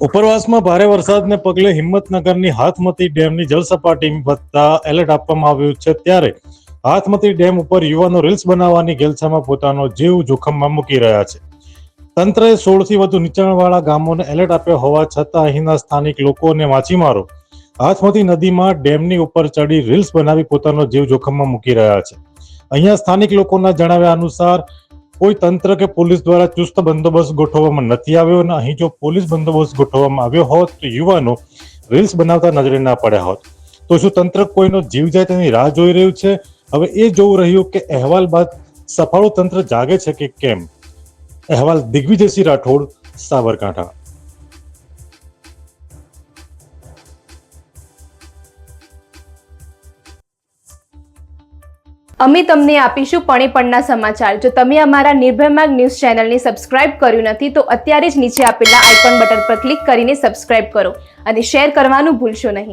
ઉપરવાસમાં ભારે વરસાદને પગલે હિંમતનગરની હાથમતી ડેમની જળસપાટી વધતા એલર્ટ આપવામાં આવ્યું છે। ત્યારે હાથમતી ડેમ ઉપર યુવાનો રીલ્સ બનાવવાની ઘેલછામાં પોતાનો જીવ જોખમમાં મૂકી રહ્યા છે। તંત્રએ 16 થી વધુ નીચાણવાળા ગામોને એલર્ટ આપ્યો હોવા છતાં અહીંના સ્થાનિક લોકો અને માછીમારો હાથમતી નદીમાં ડેમની ઉપર ચડી રીલ્સ બનાવી પોતાનો જીવ જોખમમાં મૂકી રહ્યા છે। અહીંયા સ્થાનિક લોકોના જણાવ્યા અનુસાર કોઈ તંત્ર કે પોલીસ દ્વારા ચુસ્ત બંદોબસ્ત ગોઠવવામાં નથી આવ્યો અને અહીં જો પોલીસ બંદોબસ્ત ગોઠવવામાં આવ્યો હોત તો યુવાનો રીલ્સ બનાવતા નજરે ના પડ્યા હોત। તો શું તંત્ર કોઈનો જીવ જાય તેની રાહ જોઈ રહ્યું છે? હવે એ જોવું રહ્યું કે અહેવાલ બાદ સફાળું તંત્ર જાગે છે કે કેમ। અહેવાલ દિગ્વિજયસિંહ રાઠોડ, સાબરકાંઠા। અમે તમને આપીશું પળેપળના સમાચાર। જો તમે અમારા નિર્ભય માર્ગ ન્યૂઝ ચેનલને સબસ્ક્રાઇબ કર્યું નથી તો અત્યારે જ નીચે આપેલા આઇકોન બટન પર ક્લિક કરીને સબસ્ક્રાઇબ કરો અને શેર કરવાનું ભૂલશો નહીં।